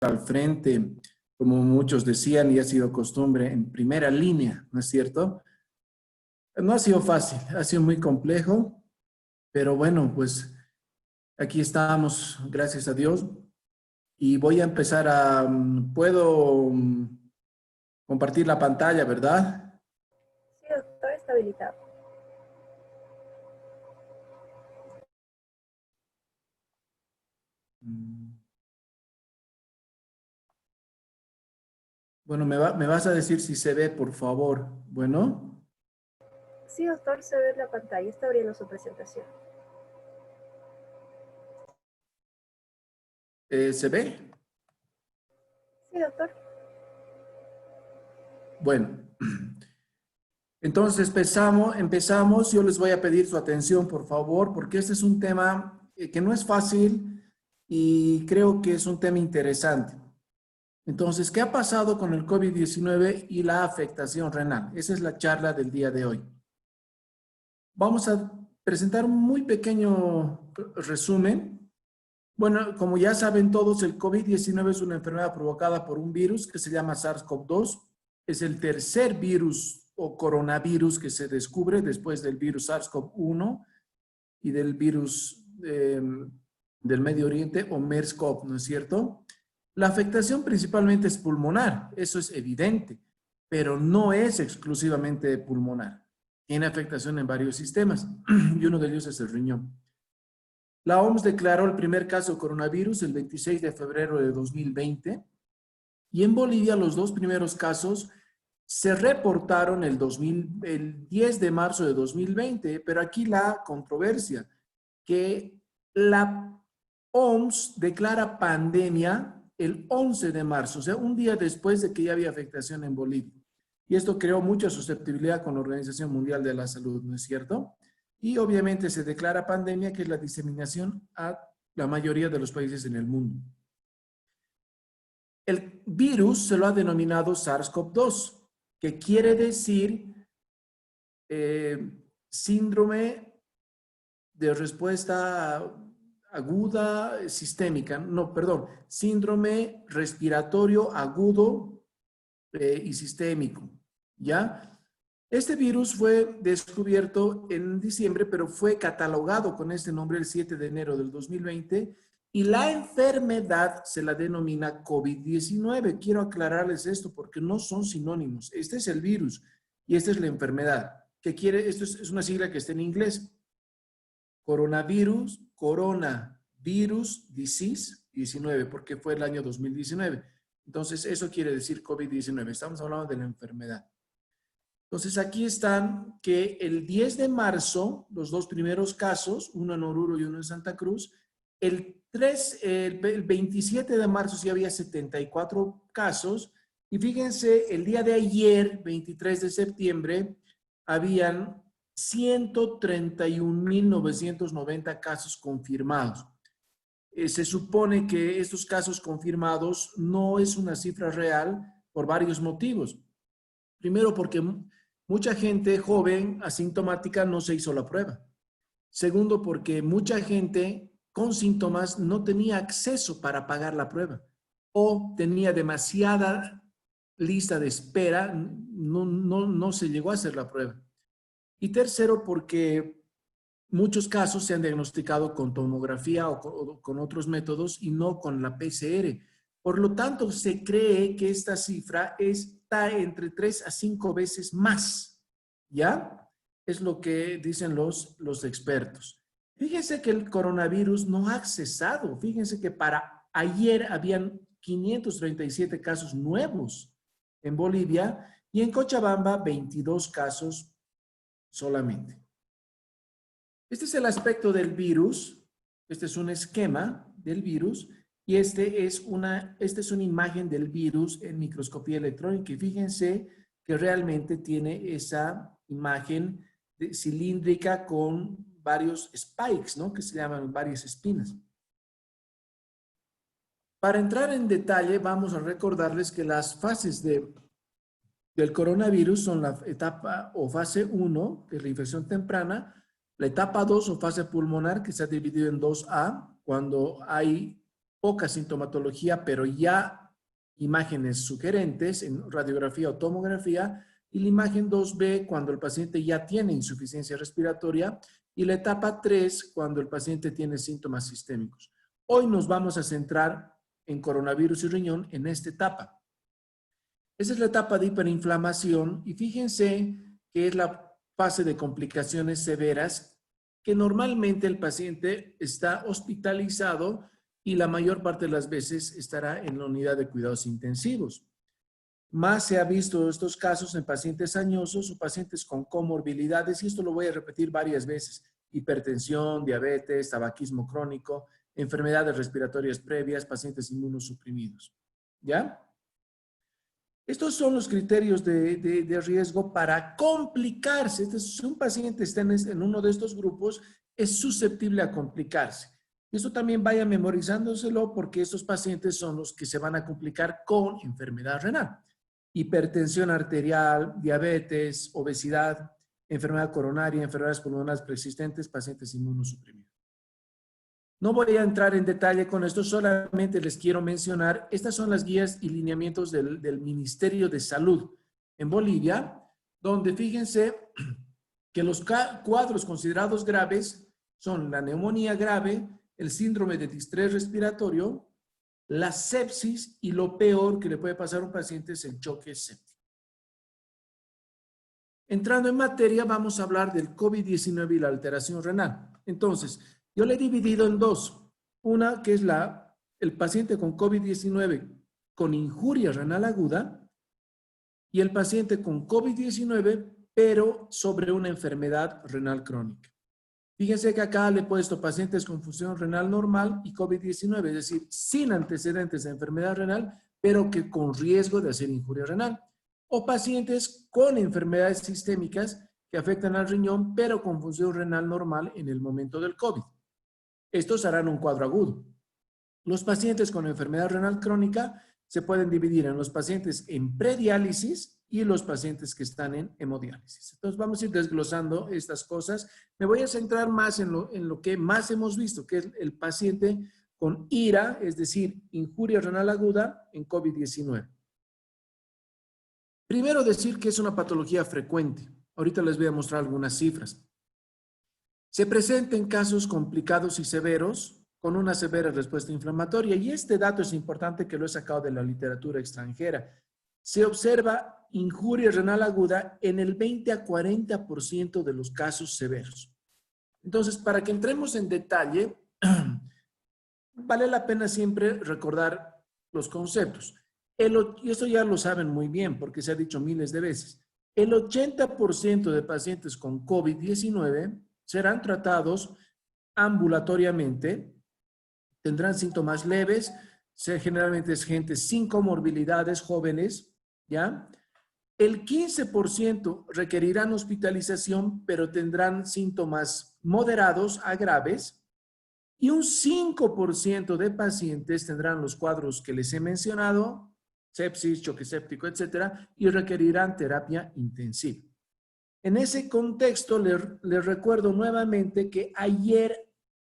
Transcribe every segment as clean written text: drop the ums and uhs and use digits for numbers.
al frente, como muchos decían y ha sido costumbre, en primera línea, ¿no es cierto? No ha sido fácil, ha sido muy complejo, pero bueno, pues aquí estamos, gracias a Dios, y voy a empezar a, puedo compartir la pantalla, ¿verdad? Sí, doctor, está habilitado. Bueno, me vas a decir si se ve, por favor. Bueno, Sí, doctor, se ve en la pantalla, está abriendo su presentación. ¿se ve? Sí, doctor. Bueno, entonces empezamos. Yo les voy a pedir su atención, por favor, porque este es un tema que no es fácil y creo que es un tema interesante. Entonces, ¿qué ha pasado con el COVID-19 y la afectación renal? Esa es la charla del día de hoy. Vamos a presentar un muy pequeño resumen. Bueno, como ya saben todos, el COVID-19 es una enfermedad provocada por un virus que se llama SARS-CoV-2. Es el tercer virus o coronavirus que se descubre después del virus SARS-CoV-1 y del virus del Medio Oriente o MERS-CoV, ¿no es cierto? La afectación principalmente es pulmonar, eso es evidente, pero no es exclusivamente pulmonar. Tiene afectación en varios sistemas y uno de ellos es el riñón. La OMS declaró el primer caso de coronavirus el 26 de febrero de 2020 y en Bolivia los dos primeros casos se reportaron el 10 de marzo de 2020, pero aquí la controversia, que la OMS declara pandemia el 11 de marzo, o sea, un día después de que ya había afectación en Bolivia. Y esto creó mucha susceptibilidad con la Organización Mundial de la Salud, ¿no es cierto? Y obviamente se declara pandemia, que es la diseminación a la mayoría de los países en el mundo. El virus se lo ha denominado SARS-CoV-2, que quiere decir síndrome de respuesta aguda sistémica, no, perdón, síndrome respiratorio agudo y sistémico, ¿ya? Este virus fue descubierto en diciembre, pero fue catalogado con este nombre el 7 de enero del 2020 y la enfermedad se la denomina COVID-19. Quiero aclararles esto porque no son sinónimos. Este es el virus y esta es la enfermedad. ¿Qué quiere? Esto es una sigla que está en inglés. Coronavirus disease 19, porque fue el año 2019. Entonces, eso quiere decir COVID-19. Estamos hablando de la enfermedad. Entonces, aquí están que el 10 de marzo, los dos primeros casos, uno en Oruro y uno en Santa Cruz, el 27 de marzo sí había 74 casos, y fíjense, el día de ayer, 23 de septiembre, habían 131.990 casos confirmados. Se supone que estos casos confirmados no es una cifra real por varios motivos. Primero, porque mucha gente joven asintomática no se hizo la prueba. Segundo, porque mucha gente con síntomas no tenía acceso para pagar la prueba o tenía demasiada lista de espera, no se llegó a hacer la prueba. Y tercero, porque muchos casos se han diagnosticado con tomografía o con otros métodos y no con la PCR. Por lo tanto, se cree que esta cifra está entre 3 a 5 veces más, ¿ya? Es lo que dicen los expertos. Fíjense que el coronavirus no ha cesado. Fíjense que para ayer habían 537 casos nuevos en Bolivia y en Cochabamba 22 casos solamente. Este es el aspecto del virus. Este es un esquema del virus y este es una imagen del virus en microscopía electrónica. Y fíjense que realmente tiene esa imagen cilíndrica con varios spikes, ¿no? Que se llaman varias espinas. Para entrar en detalle, vamos a recordarles que las fases del coronavirus son la etapa o fase 1, que es la infección temprana, la etapa 2 o fase pulmonar, que se ha dividido en 2A, cuando hay poca sintomatología, pero ya imágenes sugerentes en radiografía o tomografía, y la imagen 2B cuando el paciente ya tiene insuficiencia respiratoria, y la etapa 3 cuando el paciente tiene síntomas sistémicos. Hoy nos vamos a centrar en coronavirus y riñón en esta etapa. Esa es la etapa de hiperinflamación y fíjense que es la fase de complicaciones severas que normalmente el paciente está hospitalizado y la mayor parte de las veces estará en la unidad de cuidados intensivos. Más se ha visto estos casos en pacientes añosos o pacientes con comorbilidades, y esto lo voy a repetir varias veces: hipertensión, diabetes, tabaquismo crónico, enfermedades respiratorias previas, pacientes inmunosuprimidos. ¿Ya? Estos son los criterios de riesgo para complicarse. Entonces, si un paciente está en uno de estos grupos, es susceptible a complicarse. Y esto también vaya memorizándoselo porque estos pacientes son los que se van a complicar con enfermedad renal. Hipertensión arterial, diabetes, obesidad, enfermedad coronaria, enfermedades pulmonares preexistentes, pacientes inmunosuprimidos. No voy a entrar en detalle con esto, solamente les quiero mencionar, estas son las guías y lineamientos del Ministerio de Salud en Bolivia, donde fíjense que los cuadros considerados graves son la neumonía grave, el síndrome de distrés respiratorio, la sepsis y lo peor que le puede pasar a un paciente es el choque séptico. Entrando en materia, vamos a hablar del COVID-19 y la alteración renal. Entonces, yo le he dividido en dos. Una que es el paciente con COVID-19 con injuria renal aguda y el paciente con COVID-19 pero sobre una enfermedad renal crónica. Fíjense que acá le he puesto pacientes con función renal normal y COVID-19, es decir, sin antecedentes de enfermedad renal, pero que con riesgo de hacer injuria renal. O pacientes con enfermedades sistémicas que afectan al riñón, pero con función renal normal en el momento del COVID. Estos harán un cuadro agudo. Los pacientes con enfermedad renal crónica se pueden dividir en los pacientes en prediálisis y los pacientes que están en hemodiálisis. Entonces vamos a ir desglosando estas cosas. Me voy a centrar más en lo que más hemos visto, que es el paciente con IRA, es decir, injuria renal aguda en COVID-19. Primero decir que es una patología frecuente. Ahorita les voy a mostrar algunas cifras. Se presenta en casos complicados y severos con una severa respuesta inflamatoria, y este dato es importante que lo he sacado de la literatura extranjera. Se observa injuria renal aguda en el 20 a 40% de los casos severos. Entonces, para que entremos en detalle, vale la pena siempre recordar los conceptos. Y esto ya lo saben muy bien porque se ha dicho miles de veces. El 80% de pacientes con COVID-19 serán tratados ambulatoriamente, tendrán síntomas leves, generalmente es gente sin comorbilidades, jóvenes, ¿ya? El 15% requerirán hospitalización, pero tendrán síntomas moderados a graves, y un 5% de pacientes tendrán los cuadros que les he mencionado, sepsis, choque séptico, etcétera, y requerirán terapia intensiva. En ese contexto, les recuerdo nuevamente que ayer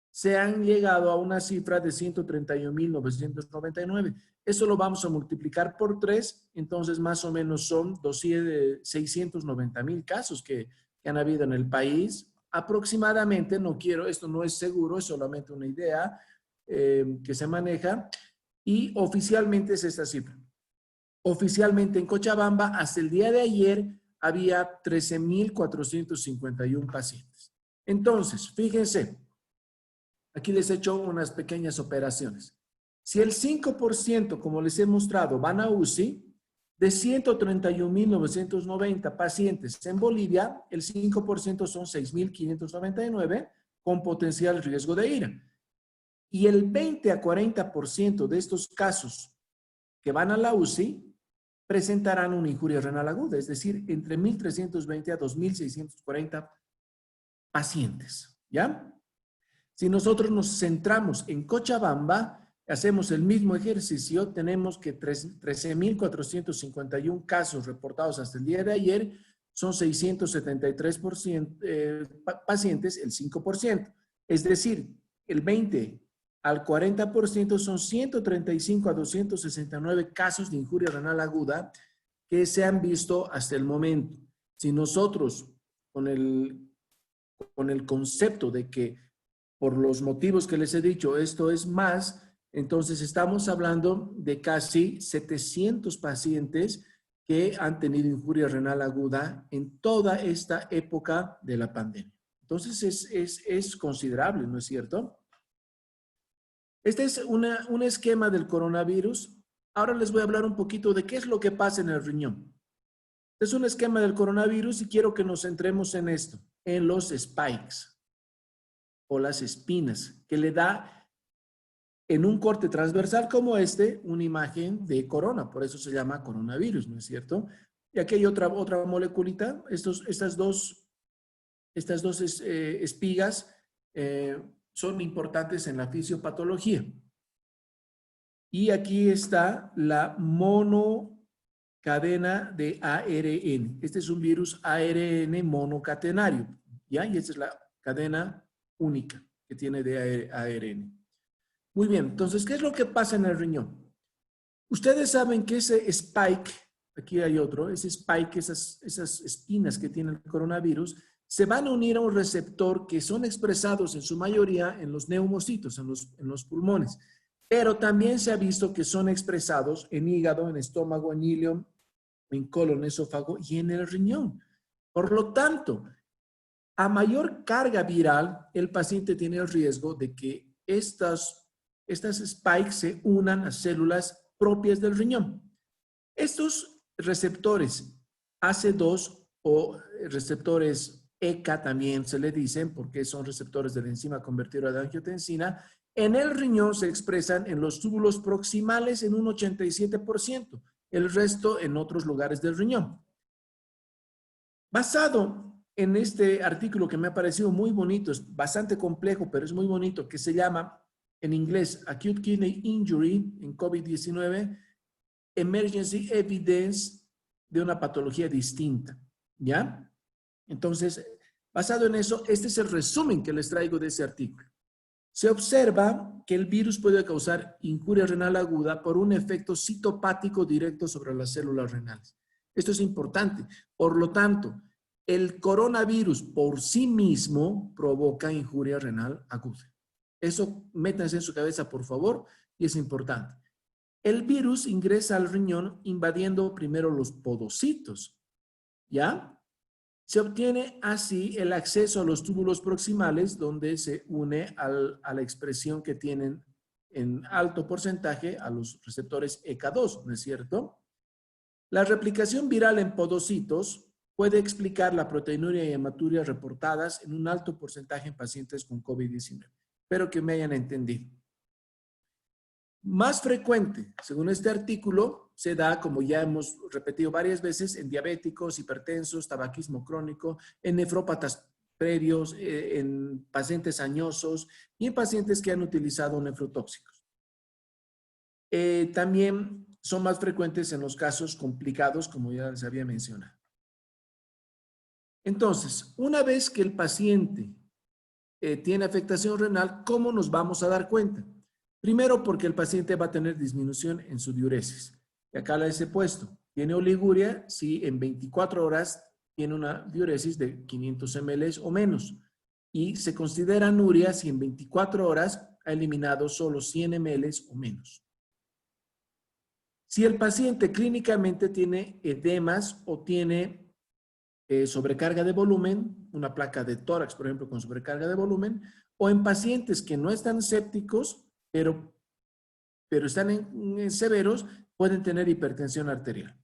se han llegado a una cifra de 131.999. Eso lo vamos a multiplicar por 3, entonces más o menos son 690.000 casos que han habido en el país. Aproximadamente, esto no es seguro, es solamente una idea que se maneja, y oficialmente es esta cifra. Oficialmente en Cochabamba, hasta el día de ayer, había 13.451 pacientes. Entonces, fíjense, aquí les he hecho unas pequeñas operaciones. Si el 5%, como les he mostrado, van a UCI, de 131.990 pacientes en Bolivia, el 5% son 6.599 con potencial riesgo de IRA. Y el 20 a 40% de estos casos que van a la UCI presentarán una injuria renal aguda, es decir, entre 1.320 a 2.640 pacientes, ¿ya? Si nosotros nos centramos en Cochabamba, hacemos el mismo ejercicio, tenemos que 13.451 casos reportados hasta el día de ayer, son 673 pacientes, el 5%. Es decir, el 20 al 40% son 135 a 269 casos de injuria renal aguda que se han visto hasta el momento. Si nosotros, con el concepto de que por los motivos que les he dicho, esto es más, entonces estamos hablando de casi 700 pacientes que han tenido injuria renal aguda en toda esta época de la pandemia. Entonces es considerable, ¿no es cierto? Este es un esquema del coronavirus. Ahora les voy a hablar un poquito de qué es lo que pasa en el riñón. Es un esquema del coronavirus y quiero que nos centremos en esto, en los spikes o las espinas, que le da en un corte transversal como este una imagen de corona, por eso se llama coronavirus, ¿no es cierto? Y aquí hay otra moleculita, estas dos espigas son importantes en la fisiopatología. Y aquí está la monocadena de ARN. Este es un virus ARN monocatenario, ¿ya? Y esta es la cadena única que tiene de ARN. Muy bien, entonces, ¿qué es lo que pasa en el riñón? Ustedes saben que ese spike, aquí hay otro, ese spike, esas espinas que tiene el coronavirus, se van a unir a un receptor que son expresados en su mayoría en los neumocitos, en los pulmones, pero también se ha visto que son expresados en hígado, en estómago, en ileum, en colon, esófago y en el riñón. Por lo tanto, a mayor carga viral, el paciente tiene el riesgo de que estas spikes se unan a células propias del riñón. Estos receptores AC2 o receptores ECA también se le dicen porque son receptores de la enzima convertidora de angiotensina, en el riñón se expresan en los túbulos proximales en un 87%, el resto en otros lugares del riñón. Basado en este artículo que me ha parecido muy bonito, es bastante complejo, pero es muy bonito, que se llama en inglés Acute Kidney Injury en COVID-19, Emergency Evidence de una patología distinta, ¿ya? Entonces, basado en eso, este es el resumen que les traigo de ese artículo. Se observa que el virus puede causar injuria renal aguda por un efecto citopático directo sobre las células renales. Esto es importante. Por lo tanto, el coronavirus por sí mismo provoca injuria renal aguda. Eso métanse en su cabeza, por favor, y es importante. El virus ingresa al riñón invadiendo primero los podocitos, ¿ya? Se obtiene así el acceso a los túbulos proximales donde se une a la expresión que tienen en alto porcentaje a los receptores ECA2, ¿no es cierto? La replicación viral en podocitos puede explicar la proteinuria y hematuria reportadas en un alto porcentaje en pacientes con COVID-19. Espero que me hayan entendido. Más frecuente, según este artículo, se da, como ya hemos repetido varias veces, en diabéticos, hipertensos, tabaquismo crónico, en nefrópatas previos, en pacientes añosos y en pacientes que han utilizado nefrotóxicos. También son más frecuentes en los casos complicados, como ya les había mencionado. Entonces, una vez que el paciente tiene afectación renal, ¿cómo nos vamos a dar cuenta? Primero, porque el paciente va a tener disminución en su diuresis. Y acá les he puesto. Tiene oliguria si en 24 horas tiene una diuresis de 500 ml o menos. Y se considera anuria si en 24 horas ha eliminado solo 100 ml o menos. Si el paciente clínicamente tiene edemas o tiene sobrecarga de volumen, una placa de tórax, por ejemplo, con sobrecarga de volumen, o en pacientes que no están sépticos, pero están en severos, pueden tener hipertensión arterial.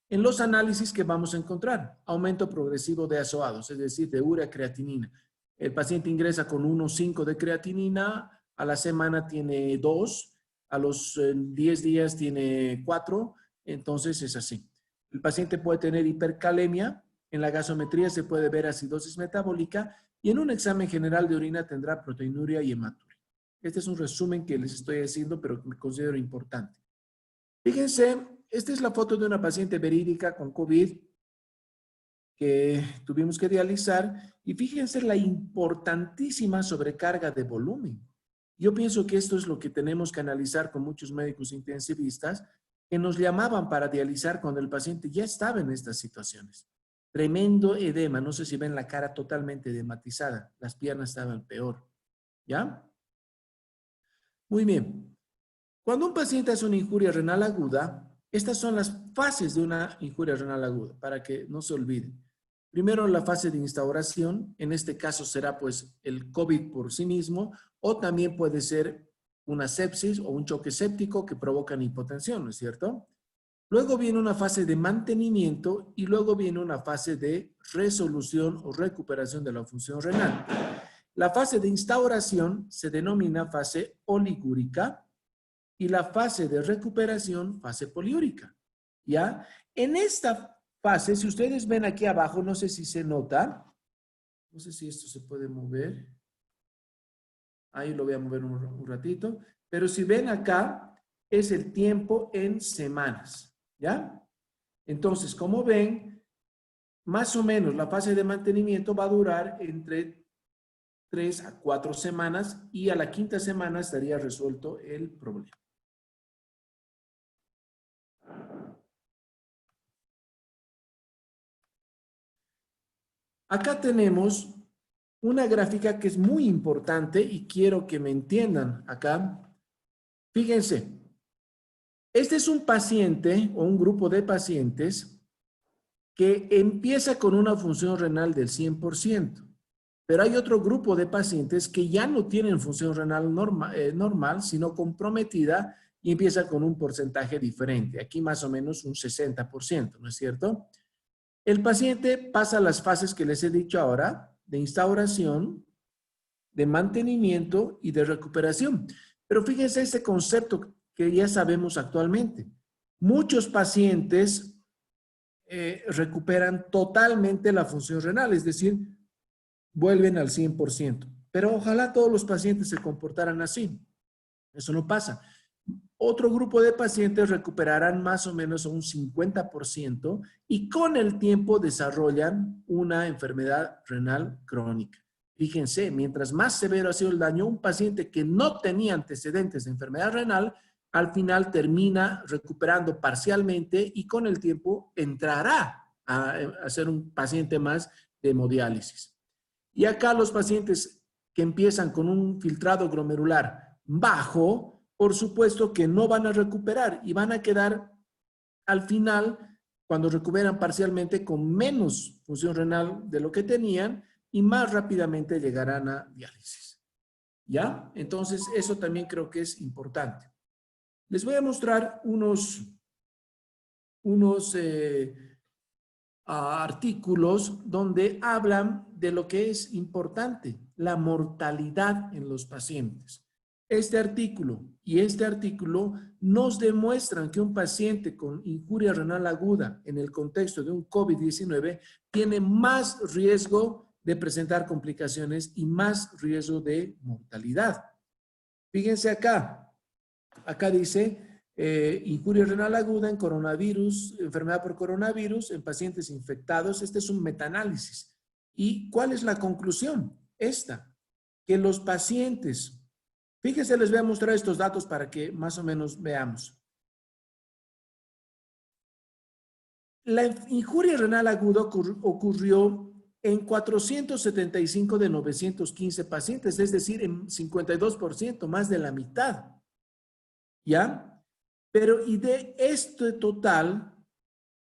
En los análisis que vamos a encontrar, aumento progresivo de azoados, es decir, de urea creatinina. El paciente ingresa con 1,5 de creatinina, a la semana tiene 2, a los 10 días tiene 4, entonces es así. El paciente puede tener hipercalemia, en la gasometría se puede ver acidosis metabólica y en un examen general de orina tendrá proteinuria y hematuria. Este es un resumen que les estoy haciendo, pero que me considero importante. Fíjense, esta es la foto de una paciente verídica con COVID que tuvimos que dializar y fíjense la importantísima sobrecarga de volumen. Yo pienso que esto es lo que tenemos que analizar con muchos médicos intensivistas que nos llamaban para dializar cuando el paciente ya estaba en estas situaciones. Tremendo edema, no sé si ven la cara totalmente edematizada, las piernas estaban peor, ¿ya? Muy bien. Cuando un paciente hace una injuria renal aguda, estas son las fases de una injuria renal aguda, para que no se olviden. Primero, la fase de instauración, en este caso será pues el COVID por sí mismo, o también puede ser una sepsis o un choque séptico que provocan hipotensión, ¿no es cierto? Luego viene una fase de mantenimiento y luego viene una fase de resolución o recuperación de la función renal. La fase de instauración se denomina fase oligúrica y la fase de recuperación, fase poliúrica, ¿ya? En esta fase, si ustedes ven aquí abajo, no sé si se nota, no sé si esto se puede mover, ahí lo voy a mover un ratito, pero si ven acá, es el tiempo en semanas, ¿ya? Entonces, como ven, más o menos la fase de mantenimiento va a durar entre 3 a 4 semanas y a la quinta semana estaría resuelto el problema. Acá tenemos una gráfica que es muy importante y quiero que me entiendan acá. Fíjense, este es un paciente o un grupo de pacientes que empieza con una función renal del 100%, pero hay otro grupo de pacientes que ya no tienen función renal normal, sino comprometida y empieza con un porcentaje diferente, aquí más o menos un 60%, ¿no es cierto? El paciente pasa las fases que les he dicho ahora, de instauración, de mantenimiento y de recuperación. Pero fíjense este concepto que ya sabemos actualmente. Muchos pacientes recuperan totalmente la función renal, es decir, vuelven al 100%. Pero ojalá todos los pacientes se comportaran así. Eso no pasa. Otro grupo de pacientes recuperarán más o menos un 50% y con el tiempo desarrollan una enfermedad renal crónica. Fíjense, mientras más severo ha sido el daño, un paciente que no tenía antecedentes de enfermedad renal, al final termina recuperando parcialmente y con el tiempo entrará a ser un paciente más de hemodiálisis. Y acá los pacientes que empiezan con un filtrado glomerular bajo, por supuesto que no van a recuperar y van a quedar al final, cuando recuperan parcialmente, con menos función renal de lo que tenían y más rápidamente llegarán a diálisis. ¿Ya? Entonces, eso también creo que es importante. Les voy a mostrar unos artículos donde hablan de lo que es importante, la mortalidad en los pacientes. Este artículo y este artículo nos demuestran que un paciente con injuria renal aguda en el contexto de un COVID-19 tiene más riesgo de presentar complicaciones y más riesgo de mortalidad. Fíjense acá. Acá dice injuria renal aguda en coronavirus, enfermedad por coronavirus en pacientes infectados. Este es un metaanálisis. ¿Y cuál es la conclusión? Esta, que los pacientes, fíjense, les voy a mostrar estos datos para que más o menos veamos. La injuria renal aguda ocurrió en 475 de 915 pacientes, es decir, en 52%, más de la mitad. ¿Ya? Pero y de este total,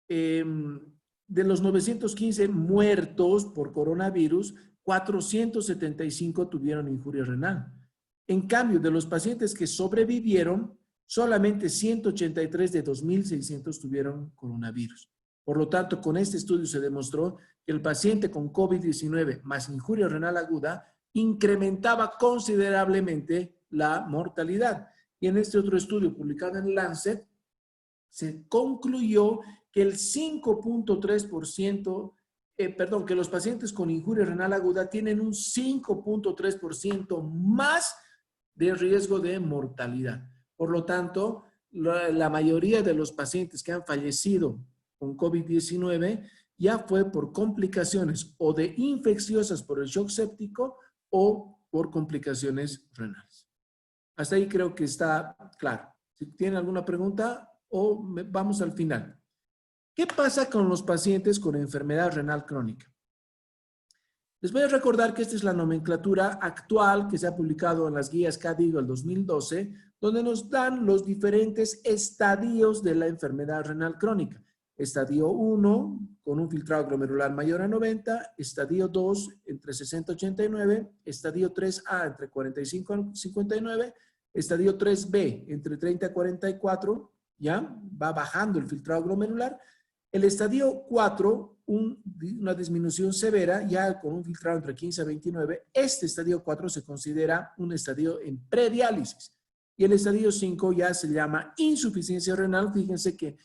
de los 915 muertos por coronavirus, 475 tuvieron injuria renal. En cambio, de los pacientes que sobrevivieron, solamente 183 de 2.600 tuvieron coronavirus. Por lo tanto, con este estudio se demostró que el paciente con COVID-19 más injuria renal aguda incrementaba considerablemente la mortalidad. Y en este otro estudio publicado en Lancet, se concluyó que el 5.3%, que los pacientes con injuria renal aguda tienen un 5.3% más de riesgo de mortalidad. Por lo tanto, la mayoría de los pacientes que han fallecido con COVID-19 ya fue por complicaciones o de infecciosas por el shock séptico o por complicaciones renales. Hasta ahí creo que está claro. Si tienen alguna pregunta o vamos al final. ¿Qué pasa con los pacientes con enfermedad renal crónica? Les voy a recordar que esta es la nomenclatura actual que se ha publicado en las guías KDIGO del 2012, donde nos dan los diferentes estadios de la enfermedad renal crónica. Estadio 1, con un filtrado glomerular mayor a 90, estadio 2, entre 60 y 89, estadio 3A, entre 45 y 59, estadio 3B, entre 30 y 44, ya va bajando el filtrado glomerular. El estadio 4, una disminución severa, ya con un filtrado entre 15 a 29, este estadio 4 se considera un estadio en prediálisis. Y el estadio 5 ya se llama insuficiencia renal. Fíjense que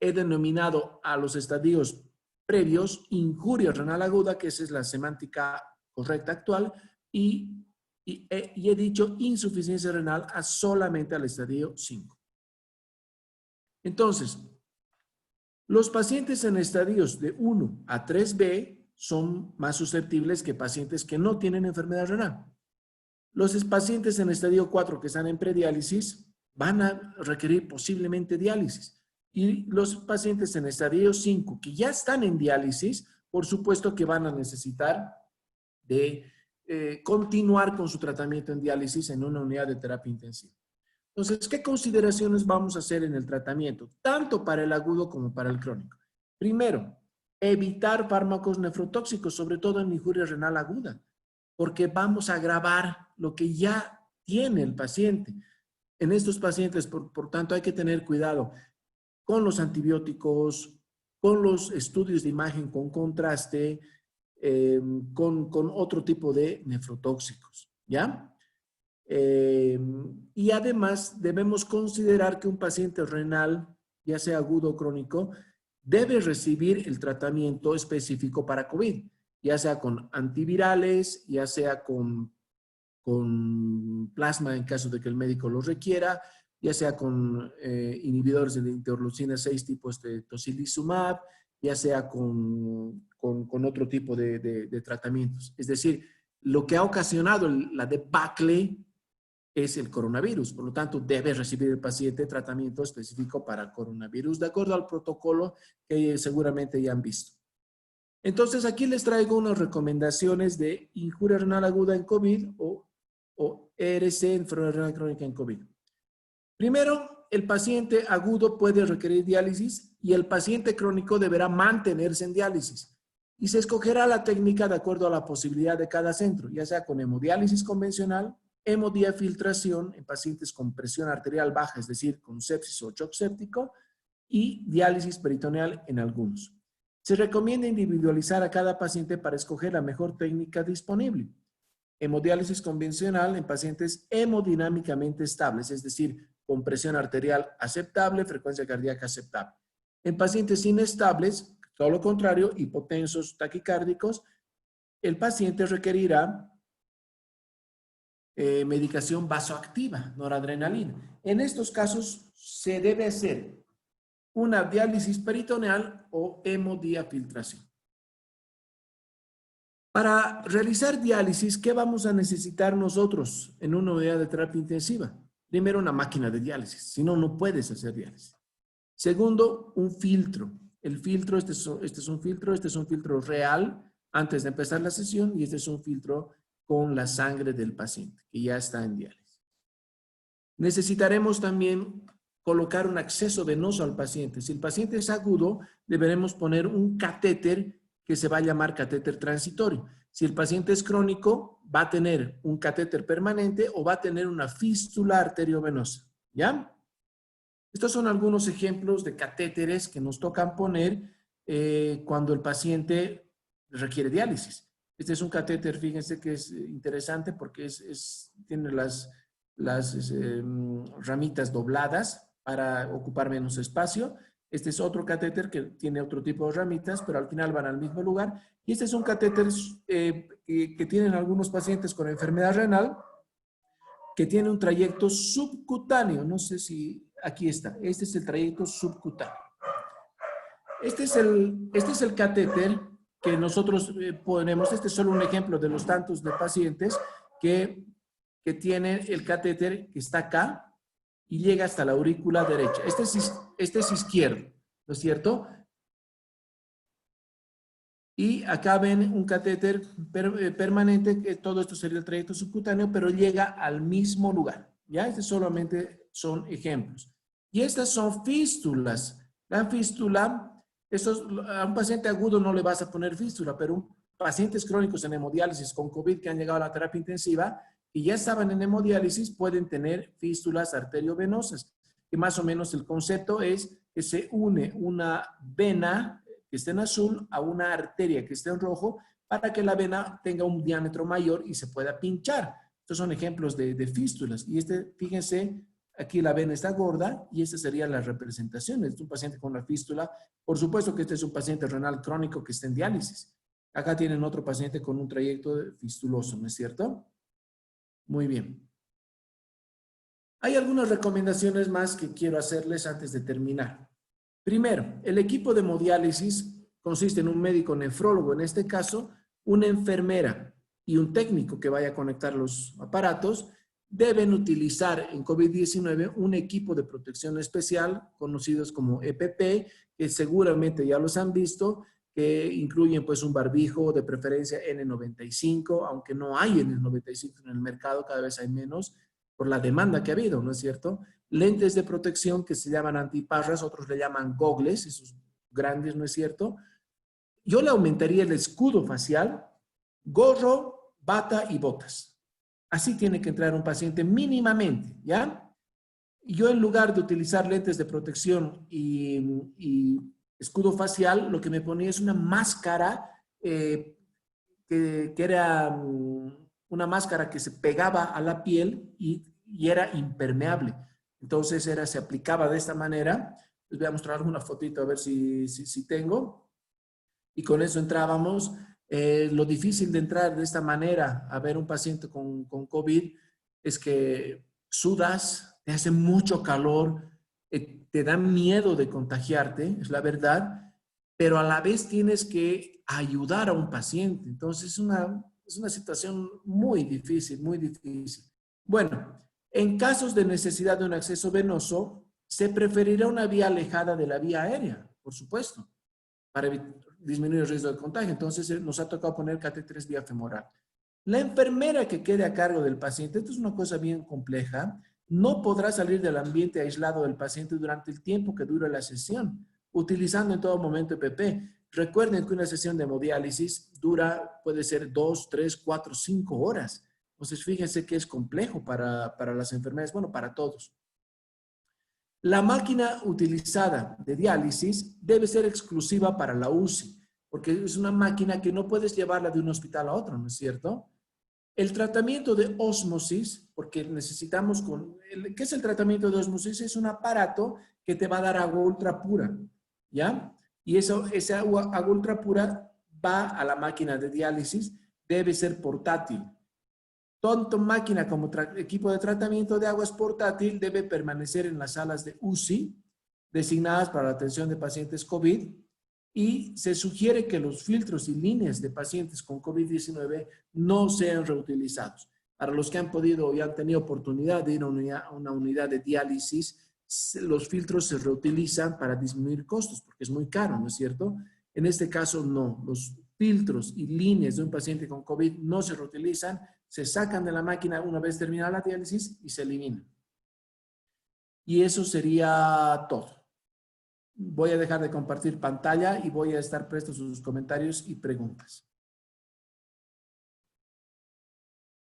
he denominado a los estadios previos injuria renal aguda, que esa es la semántica correcta actual, y he dicho insuficiencia renal solamente al estadio 5. Entonces, los pacientes en estadios de 1 a 3B son más susceptibles que pacientes que no tienen enfermedad renal. Los pacientes en estadio 4 que están en prediálisis van a requerir posiblemente diálisis. Y los pacientes en estadio 5 que ya están en diálisis, por supuesto que van a necesitar de continuar con su tratamiento en diálisis en una unidad de terapia intensiva. Entonces, ¿qué consideraciones vamos a hacer en el tratamiento? Tanto para el agudo como para el crónico. Primero, evitar fármacos nefrotóxicos, sobre todo en injuria renal aguda, porque vamos a agravar lo que ya tiene el paciente. En estos pacientes, por tanto, hay que tener cuidado con los antibióticos, con los estudios de imagen con contraste, con otro tipo de nefrotóxicos, ¿ya? Y además debemos considerar que un paciente renal, ya sea agudo o crónico, debe recibir el tratamiento específico para COVID, ya sea con antivirales, ya sea con plasma en caso de que el médico lo requiera, ya sea con inhibidores de la interleucina 6 tipo tocilizumab, ya sea con otro tipo de tratamientos. Es decir, lo que ha ocasionado la debacle es el coronavirus. Por lo tanto, debe recibir el paciente tratamiento específico para el coronavirus, de acuerdo al protocolo que seguramente ya han visto. Entonces, aquí les traigo unas recomendaciones de injuria renal aguda en COVID o ERC, enfermedad renal crónica en COVID. Primero, el paciente agudo puede requerir diálisis y el paciente crónico deberá mantenerse en diálisis. Y se escogerá la técnica de acuerdo a la posibilidad de cada centro, ya sea con hemodiálisis convencional, hemodiafiltración en pacientes con presión arterial baja, es decir, con sepsis o shock séptico, y diálisis peritoneal en algunos. Se recomienda individualizar a cada paciente para escoger la mejor técnica disponible. Hemodiálisis convencional en pacientes hemodinámicamente estables, es decir, con presión arterial aceptable, frecuencia cardíaca aceptable. En pacientes inestables, todo lo contrario, hipotensos, taquicárdicos, el paciente requerirá medicación vasoactiva, noradrenalina. En estos casos se debe hacer una diálisis peritoneal o hemodiafiltración. Para realizar diálisis, ¿qué vamos a necesitar nosotros en una unidad de terapia intensiva? Primero, una máquina de diálisis, si no, no puedes hacer diálisis. Segundo, un filtro. El filtro, este es un filtro real antes de empezar la sesión y este es un filtro con la sangre del paciente que ya está en diálisis. Necesitaremos también colocar un acceso venoso al paciente. Si el paciente es agudo, deberemos poner un catéter que se va a llamar catéter transitorio. Si el paciente es crónico, va a tener un catéter permanente o va a tener una fístula arteriovenosa. ¿Ya? Estos son algunos ejemplos de catéteres que nos tocan poner cuando el paciente requiere diálisis. Este es un catéter, fíjense que es interesante porque tiene las ramitas dobladas para ocupar menos espacio. Este es otro catéter que tiene otro tipo de ramitas, pero al final van al mismo lugar. Y este es un catéter que tienen algunos pacientes con enfermedad renal, que tiene un trayecto subcutáneo. No sé si aquí está. Este es el trayecto subcutáneo. Este es el catéter que nosotros ponemos. Este es solo un ejemplo de los tantos de pacientes que que tiene el catéter que está acá y llega hasta la aurícula derecha. Este es izquierdo, ¿no es cierto? Y acá ven un catéter permanente, que todo esto sería el trayecto subcutáneo, pero llega al mismo lugar. ¿Ya? Estos solamente son ejemplos. Y estas son fístulas. La fístula, a un paciente agudo no le vas a poner fístula, pero pacientes crónicos en hemodiálisis con COVID que han llegado a la terapia intensiva y ya estaban en hemodiálisis pueden tener fístulas arteriovenosas. Que más o menos el concepto es que se une una vena que esté en azul a una arteria que esté en rojo para que la vena tenga un diámetro mayor y se pueda pinchar. Estos son ejemplos de fístulas. Y fíjense, aquí la vena está gorda y esta sería la representación. Es un paciente con una fístula. Por supuesto que este es un paciente renal crónico que está en diálisis. Acá tienen otro paciente con un trayecto fistuloso, ¿no es cierto? Muy bien. Hay algunas recomendaciones más que quiero hacerles antes de terminar. Primero, el equipo de hemodiálisis consiste en un médico nefrólogo, en este caso, una enfermera y un técnico que vaya a conectar los aparatos. Deben utilizar en COVID-19 un equipo de protección especial, conocidos como EPP, que seguramente ya los han visto, que incluyen pues un barbijo, de preferencia N95, aunque no hay N95 en el mercado, cada vez hay menos, por la demanda que ha habido, ¿no es cierto? Lentes de protección que se llaman antiparras, otros le llaman gogles, esos grandes, ¿no es cierto? Yo le aumentaría el escudo facial, gorro, bata y botas. Así tiene que entrar un paciente mínimamente, ¿ya? Yo en lugar de utilizar lentes de protección y escudo facial, lo que me ponía es una máscara que era una máscara que se pegaba a la piel y era impermeable. Entonces se aplicaba de esta manera. Les voy a mostrar alguna fotito a ver si tengo. Y con eso entrábamos. Lo difícil de entrar de esta manera a ver un paciente con COVID es que sudas, te hace mucho calor, te da miedo de contagiarte, es la verdad, pero a la vez tienes que ayudar a un paciente. Entonces es una situación muy difícil, muy difícil. Bueno, en casos de necesidad de un acceso venoso, se preferirá una vía alejada de la vía aérea, por supuesto, para disminuir el riesgo de contagio. Entonces nos ha tocado poner catéteres vía femoral. La enfermera que quede a cargo del paciente, esto es una cosa bien compleja, no podrá salir del ambiente aislado del paciente durante el tiempo que dure la sesión, utilizando en todo momento EPP. Recuerden que una sesión de hemodiálisis puede ser 2, 3, 4, 5 horas. Entonces, fíjense que es complejo para las enfermeras, bueno, para todos. La máquina utilizada de diálisis debe ser exclusiva para la UCI, porque es una máquina que no puedes llevarla de un hospital a otro, ¿no es cierto? El tratamiento de ósmosis, porque necesitamos ¿qué es el tratamiento de ósmosis? Es un aparato que te va a dar agua ultra pura, ¿ya? Y esa agua ultra pura va a la máquina de diálisis, debe ser portátil. Tanto máquina como equipo de tratamiento de aguas portátil debe permanecer en las salas de UCI, designadas para la atención de pacientes COVID, y se sugiere que los filtros y líneas de pacientes con COVID-19 no sean reutilizados. Para los que han podido y han tenido oportunidad de ir a una unidad de diálisis, los filtros se reutilizan para disminuir costos, porque es muy caro, ¿no es cierto? En este caso, no. Los filtros y líneas de un paciente con COVID no se reutilizan, se sacan de la máquina una vez terminada la diálisis y se eliminan. Y eso sería todo. Voy a dejar de compartir pantalla y voy a estar presto a sus comentarios y preguntas.